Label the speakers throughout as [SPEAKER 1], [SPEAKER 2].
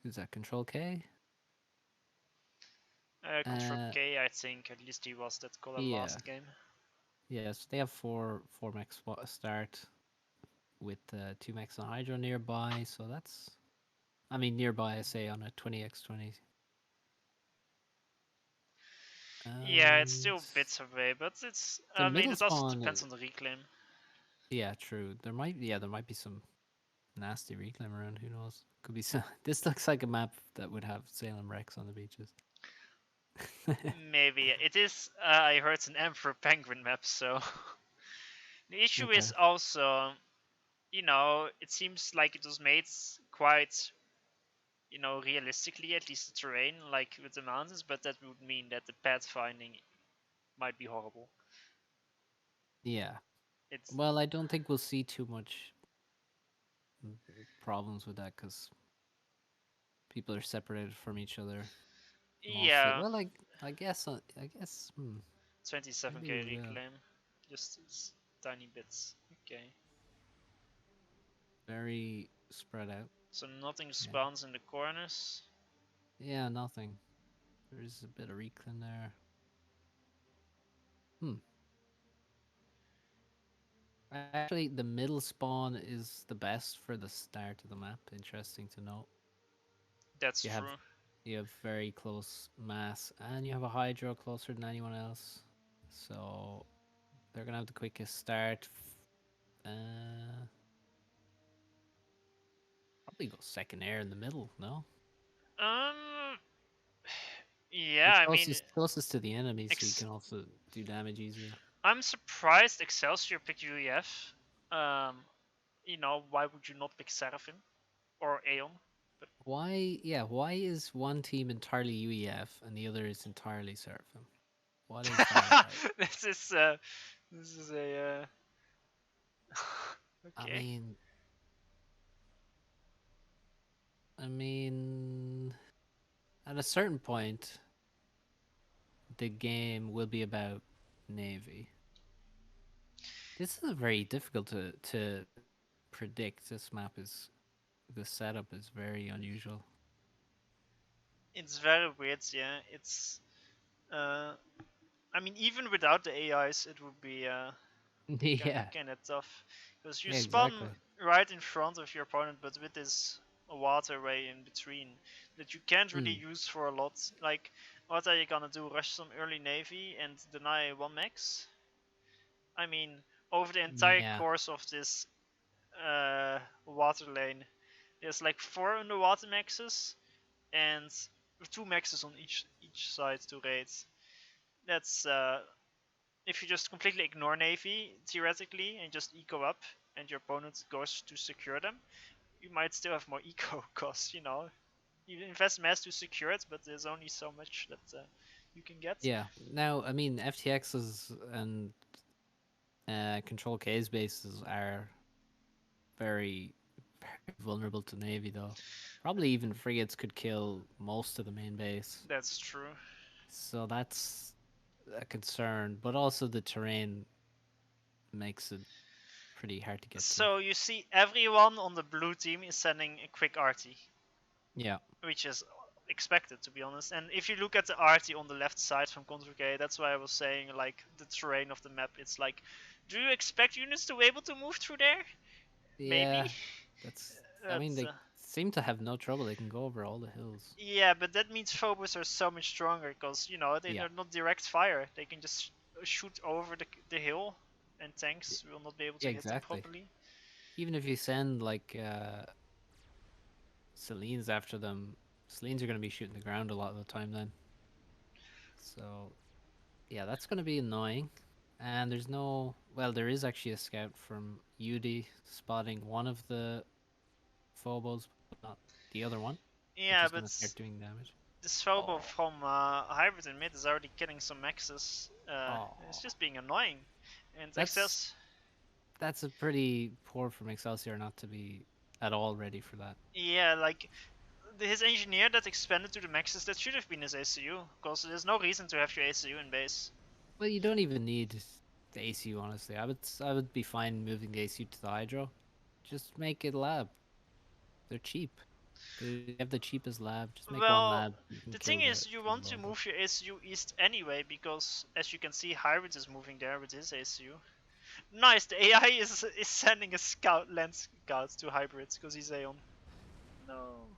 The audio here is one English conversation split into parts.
[SPEAKER 1] Is that Control K?
[SPEAKER 2] Control
[SPEAKER 1] Uh,
[SPEAKER 2] K, I think. At least he was that color
[SPEAKER 1] yeah.
[SPEAKER 2] last game.
[SPEAKER 1] Yes, they have four mechs start with 2 mechs on Hydro nearby, so that's. I mean, nearby, I say on a 20x20.
[SPEAKER 2] Yeah, it's
[SPEAKER 1] And
[SPEAKER 2] still bits away, but it's.
[SPEAKER 1] the
[SPEAKER 2] I mean,
[SPEAKER 1] middle
[SPEAKER 2] it also
[SPEAKER 1] spawn,
[SPEAKER 2] depends on the reclaim.
[SPEAKER 1] yeah, true. There might be some nasty reclaim around. Who knows? Could be some. This looks like a map that would have Salem wrecks on the beaches.
[SPEAKER 2] Maybe it is. I heard it's an Emperor Penguin map, so the issue
[SPEAKER 1] Okay.
[SPEAKER 2] is also, it seems like it was made quite, realistically, at least the terrain, like with the mountains, but that would mean that the pathfinding might be horrible.
[SPEAKER 1] Yeah.
[SPEAKER 2] It's
[SPEAKER 1] Well, I don't think we'll see too much problems with that because people are separated from each other mostly.
[SPEAKER 2] yeah,
[SPEAKER 1] Well, like I guess.
[SPEAKER 2] 27k
[SPEAKER 1] Maybe we will.
[SPEAKER 2] reclaim, just it's tiny bits. Okay,
[SPEAKER 1] Very spread out.
[SPEAKER 2] so nothing
[SPEAKER 1] Yeah.
[SPEAKER 2] spawns in the corners.
[SPEAKER 1] Yeah, nothing. There's a bit of reclaim there. Hmm. Actually, the middle spawn is the best for the start of the map. Interesting to note.
[SPEAKER 2] That's
[SPEAKER 1] You have
[SPEAKER 2] true.
[SPEAKER 1] you have very close mass, and you have a Hydro closer than anyone else. So they're gonna have the quickest start. Uh, Probably go second air in the middle. No,
[SPEAKER 2] Um,
[SPEAKER 1] you're
[SPEAKER 2] yeah, I mean,
[SPEAKER 1] closest to the enemy, so you
[SPEAKER 2] ex-
[SPEAKER 1] can also do damage easier.
[SPEAKER 2] I'm surprised Excelsior picked UEF. Um, why would you not pick Seraphim or Aeon? But
[SPEAKER 1] Why? Yeah, why is one team entirely UEF and the other is entirely Seraphim? What is that about?
[SPEAKER 2] this is uh, this is a
[SPEAKER 1] I
[SPEAKER 2] okay.
[SPEAKER 1] mean, I mean, at a certain point, the game will be about Navy. This is very difficult to predict. This map is the setup is very unusual.
[SPEAKER 2] It's very weird. Yeah, it's. Uh, I mean, even without the AIs, it would be
[SPEAKER 1] Yeah,
[SPEAKER 2] kind of tough because you
[SPEAKER 1] yeah,
[SPEAKER 2] spawn
[SPEAKER 1] exactly.
[SPEAKER 2] right in front of your opponent, but with this waterway in between that you can't really
[SPEAKER 1] Mm,
[SPEAKER 2] use for a lot. Like, what are you gonna do? Rush some early navy and deny one max? I mean, over the entire
[SPEAKER 1] yeah,
[SPEAKER 2] course of this water lane, there's like 4 underwater maxes and 2 maxes on each side to raid. That's if you just completely ignore navy theoretically and just eco up, and your opponent goes to secure them, you might still have more eco costs. You invest mass to secure it, but there's only so much that you can get.
[SPEAKER 1] yeah. Now, I mean, FTXs and Control K's bases are very, very vulnerable to Navy, though. Probably even frigates could kill most of the main base.
[SPEAKER 2] That's true.
[SPEAKER 1] So that's a concern, but also the terrain makes it pretty hard to get to.
[SPEAKER 2] So you see, everyone on the blue team is sending a quick RT,
[SPEAKER 1] Yeah,
[SPEAKER 2] which is expected, to be honest. And if you look at the RT on the left side from Control K, that's why I was saying, like, the terrain of the map, it's like, do you expect units to be able to move through there?
[SPEAKER 1] yeah.
[SPEAKER 2] Maybe.
[SPEAKER 1] That's. I mean,
[SPEAKER 2] That's
[SPEAKER 1] they seem to have no trouble. They can go over all the hills.
[SPEAKER 2] Yeah, but that means Phobos are so much stronger because they
[SPEAKER 1] Yeah,
[SPEAKER 2] are not direct fire. They can just shoot over the hill, and tanks will not be able
[SPEAKER 1] yeah,
[SPEAKER 2] to hit them
[SPEAKER 1] exactly.
[SPEAKER 2] properly.
[SPEAKER 1] Even if you send like Selines after them, Selines are going to be shooting the ground a lot of the time then. So yeah, that's going to be annoying. And there's no, well, there is actually a scout from Yudi spotting one of the phobos, but not the other one, which
[SPEAKER 2] Yeah,
[SPEAKER 1] is
[SPEAKER 2] but
[SPEAKER 1] going to start doing damage.
[SPEAKER 2] this Phobo
[SPEAKER 1] Oh,
[SPEAKER 2] from Hybrid and Mid is already killing some maxes. It's
[SPEAKER 1] oh,
[SPEAKER 2] just being annoying. And
[SPEAKER 1] that's
[SPEAKER 2] Excess,
[SPEAKER 1] that's a pretty poor from Excelsior not to be at all ready for that.
[SPEAKER 2] yeah, like his engineer that expanded to the maxes, that should have been his ACU, because there's no reason to have your ACU in base.
[SPEAKER 1] Well, you don't even need the ACU honestly. I would be fine moving the ACU to the Hydro. Just make it lab. They're cheap. But if you have the cheapest lab, just make one
[SPEAKER 2] Well,
[SPEAKER 1] lab. You can
[SPEAKER 2] the thing is, you
[SPEAKER 1] kill the
[SPEAKER 2] want to
[SPEAKER 1] logo.
[SPEAKER 2] move your ASU east anyway, because as you can see, Hybrid is moving there with his ASU. Nice, the AI is sending a scout, land scouts to Hybrids because he's Aeon. No.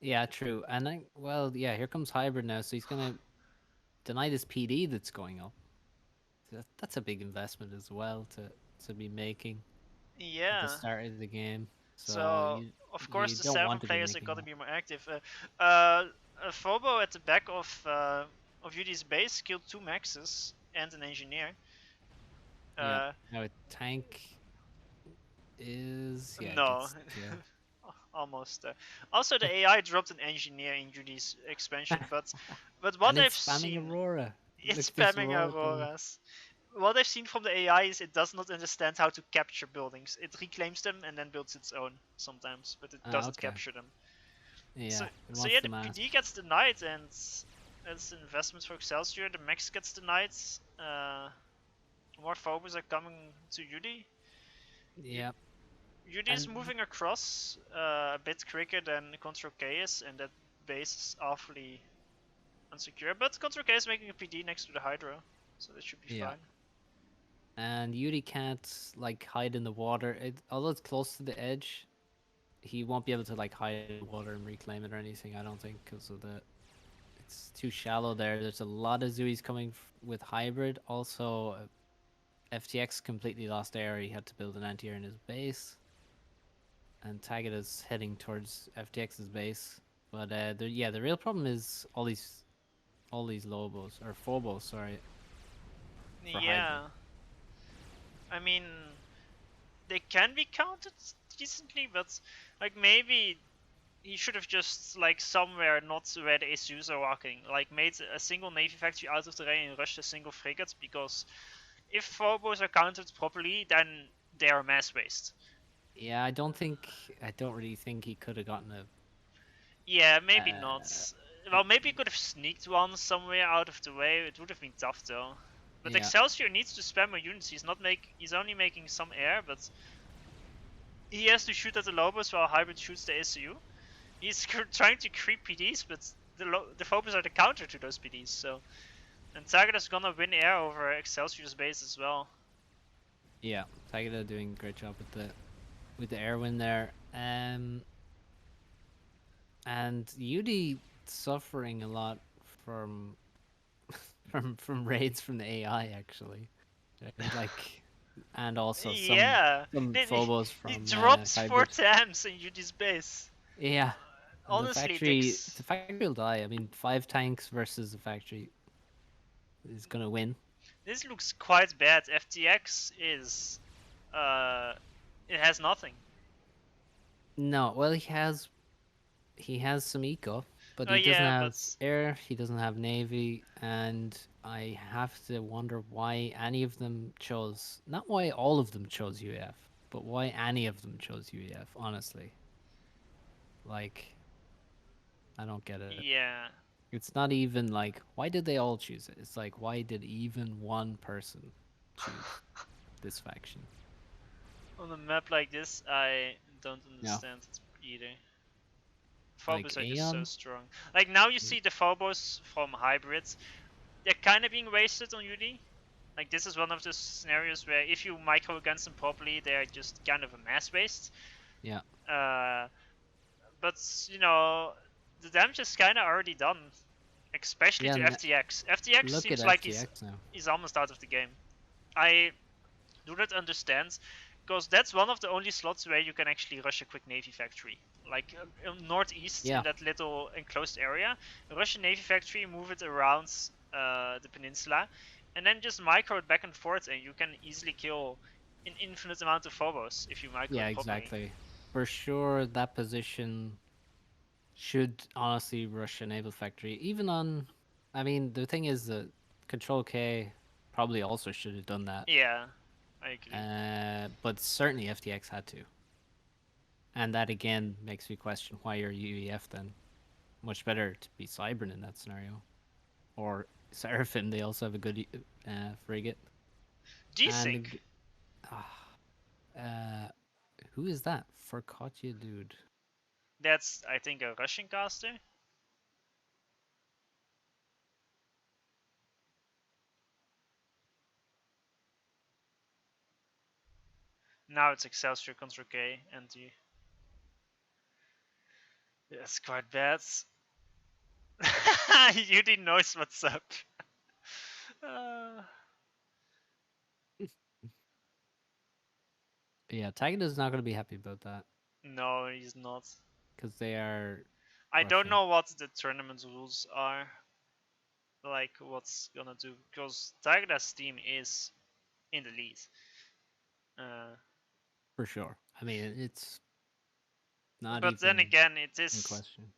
[SPEAKER 1] Yeah, true. And well, yeah, here comes hybrid now, so he's gonna deny this PD that's going up. That's a big investment as well to be making at the
[SPEAKER 2] Yeah.
[SPEAKER 1] start of the game. So
[SPEAKER 2] So of course
[SPEAKER 1] you
[SPEAKER 2] the
[SPEAKER 1] don't
[SPEAKER 2] seven
[SPEAKER 1] want to be
[SPEAKER 2] players are
[SPEAKER 1] making
[SPEAKER 2] gonna
[SPEAKER 1] that.
[SPEAKER 2] be more active. Uh, Phobo at the back of Yudi's base killed two maxes and an engineer.
[SPEAKER 1] Yeah.
[SPEAKER 2] Uh,
[SPEAKER 1] Now a tank is yeah, it
[SPEAKER 2] no,
[SPEAKER 1] gets killed.
[SPEAKER 2] almost. Also, the AI dropped an engineer in Yudi's expansion, but what
[SPEAKER 1] And
[SPEAKER 2] I've
[SPEAKER 1] it's spamming
[SPEAKER 2] seen,
[SPEAKER 1] Aurora.
[SPEAKER 2] it's
[SPEAKER 1] Look at this
[SPEAKER 2] spamming
[SPEAKER 1] Aurora coming.
[SPEAKER 2] auroras. What I've seen from the AI is it does not understand how to capture buildings. It reclaims them and then builds its own sometimes, but it
[SPEAKER 1] Ah,
[SPEAKER 2] doesn't
[SPEAKER 1] okay.
[SPEAKER 2] capture them. So
[SPEAKER 1] Yeah, it
[SPEAKER 2] so
[SPEAKER 1] wants
[SPEAKER 2] yeah,
[SPEAKER 1] the
[SPEAKER 2] the
[SPEAKER 1] mass.
[SPEAKER 2] PD gets denied, and as investments for Excelsior, the Max gets denied. More Phobos are coming to Yudi.
[SPEAKER 1] Yeah.
[SPEAKER 2] Yudi is
[SPEAKER 1] And
[SPEAKER 2] moving across a bit quicker than Control K is, and that base is awfully unsecure. But Control K is making a PD next to the Hydro, so that should be
[SPEAKER 1] yeah.
[SPEAKER 2] fine.
[SPEAKER 1] And Yuri can't like hide in the water. Although it's close to the edge, he won't be able to like hide in the water and reclaim it or anything. I don't think because of the it's too shallow there. There's a lot of Zuis coming with hybrid. Also, FTX completely lost air. He had to build an anti-air in his base, and Tagada's heading towards FTX's base. But yeah, the real problem is all these Lobos or Phobos, sorry, for hybrid.
[SPEAKER 2] Yeah, I mean they can be counted decently, but like maybe he should have just like somewhere not where the ASUs are walking, like made a single navy factory out of the rain and rushed a single frigate, because if Phobos are counted properly, then they are mass waste.
[SPEAKER 1] Yeah, I don't really think he could have gotten a.
[SPEAKER 2] Yeah, maybe not.
[SPEAKER 1] Uh,
[SPEAKER 2] Well, maybe he could have sneaked one somewhere out of the way. It would have been tough though. But
[SPEAKER 1] yeah,
[SPEAKER 2] Excelsior needs to spam more units. He's only making some air, but he has to shoot at the Lobos while Hybrid shoots the ASU. He's trying to creep PDs, but the Phobos are the counter to those PDs. So, and Tagada's gonna win air over Excelsior's base as well.
[SPEAKER 1] yeah. Tagada doing a great job with the Airwind there. And Yudi suffering a lot from from raids from the AI actually, like, and also
[SPEAKER 2] Yeah,
[SPEAKER 1] some
[SPEAKER 2] he,
[SPEAKER 1] phobos
[SPEAKER 2] he
[SPEAKER 1] from
[SPEAKER 2] dropped four
[SPEAKER 1] hybrid.
[SPEAKER 2] times in Yudi's base.
[SPEAKER 1] Yeah, and the
[SPEAKER 2] Honestly,
[SPEAKER 1] factory the factory will die. I mean, 5 tanks versus the factory is gonna win.
[SPEAKER 2] this looks quite bad. FTX is, uh, it has nothing.
[SPEAKER 1] No, well, he has some eco, but
[SPEAKER 2] Oh
[SPEAKER 1] he doesn't
[SPEAKER 2] yeah,
[SPEAKER 1] have
[SPEAKER 2] but
[SPEAKER 1] air. He doesn't have navy, and I have to wonder why any of them chose. Not why all of them chose UEF, but why any of them chose UEF. Honestly, like, I don't get it.
[SPEAKER 2] yeah,
[SPEAKER 1] It's not even like why did they all choose it? It's like why did even one person choose this faction?
[SPEAKER 2] on a map like this, I don't
[SPEAKER 1] No,
[SPEAKER 2] understand it either.
[SPEAKER 1] like
[SPEAKER 2] Phobos are just so
[SPEAKER 1] Aeon.
[SPEAKER 2] strong. Like now you see the Phobos from hybrids, they're kind of being wasted on UD. Like this is one of the scenarios where if you micro against them properly, they're just kind of a mass waste.
[SPEAKER 1] Yeah,
[SPEAKER 2] Uh, but you know, the damage is kind of already done, especially
[SPEAKER 1] yeah.
[SPEAKER 2] to FTX. FTX
[SPEAKER 1] Look at
[SPEAKER 2] seems like he's
[SPEAKER 1] FTX now.
[SPEAKER 2] he's almost out of the game. I do not understand, because that's one of the only slots where you can actually rush a quick navy factory. Like northeast in
[SPEAKER 1] Yeah,
[SPEAKER 2] that little enclosed area, rush a navy factory, move it around the peninsula, and then just micro it back and forth, and you can easily kill an infinite amount of Phobos if you micro
[SPEAKER 1] yeah,
[SPEAKER 2] it properly.
[SPEAKER 1] exactly. For sure, that position should honestly rush a naval factory. Even on, I mean, the thing is that Control K probably also should have done that.
[SPEAKER 2] Yeah, I agree.
[SPEAKER 1] But certainly FTX had to, and that again makes me question why you're UEF then. Much better to be Cybern in that scenario, or Seraphim. They also have a good frigate.
[SPEAKER 2] Do you
[SPEAKER 1] And
[SPEAKER 2] think?
[SPEAKER 1] uh, Who is that? Forgot you, dude.
[SPEAKER 2] That's, I think, a Russian caster. Now it's Excelsior contra K, and the that's quite bad. Yudi knows what's up. Uh,
[SPEAKER 1] But yeah, Tagada's not going to be happy about that
[SPEAKER 2] no, he's not.
[SPEAKER 1] because they are
[SPEAKER 2] I don't
[SPEAKER 1] Russian.
[SPEAKER 2] know what the tournament rules are. Like, what's gonna do? Because Tagada's team is in the lead. Uh,
[SPEAKER 1] For sure. I mean, it's not
[SPEAKER 2] but then
[SPEAKER 1] even
[SPEAKER 2] again, it
[SPEAKER 1] in
[SPEAKER 2] is.
[SPEAKER 1] question.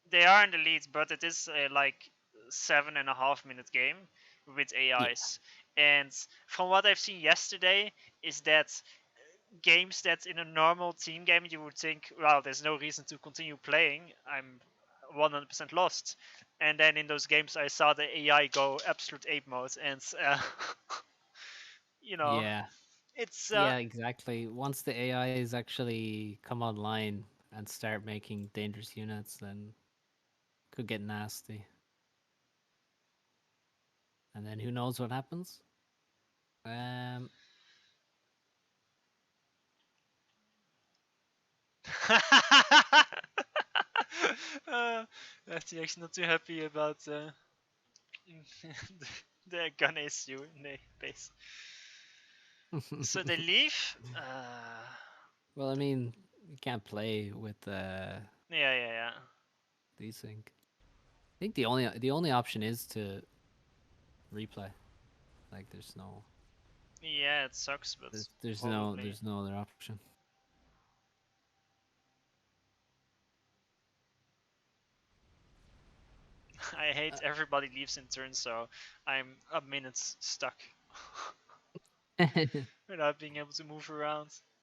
[SPEAKER 2] They are in the lead, but it is a like 7.5 minute game with
[SPEAKER 1] Yeah.
[SPEAKER 2] AIs. And from what I've seen yesterday, is that games that in a normal team game you would think, well, there's no reason to continue playing. I'm 100% lost. And then in those games, I saw the AI go absolute ape mode, and you know,
[SPEAKER 1] Yeah.
[SPEAKER 2] it's
[SPEAKER 1] Yeah, exactly. Once the AIs actually come online and start making dangerous units, then could get nasty. And then who knows what happens? Um,
[SPEAKER 2] uh, that's actually not too happy about the gun issue in the base. So they leave.
[SPEAKER 1] well, I mean, you can't play with
[SPEAKER 2] Yeah, yeah, yeah.
[SPEAKER 1] desync. I think the only option is to replay. Like,
[SPEAKER 2] Yeah, it sucks, but
[SPEAKER 1] there's no
[SPEAKER 2] probably.
[SPEAKER 1] there's no other option.
[SPEAKER 2] I hate everybody leaves in turn, so I'm a minute stuck without being able to move around.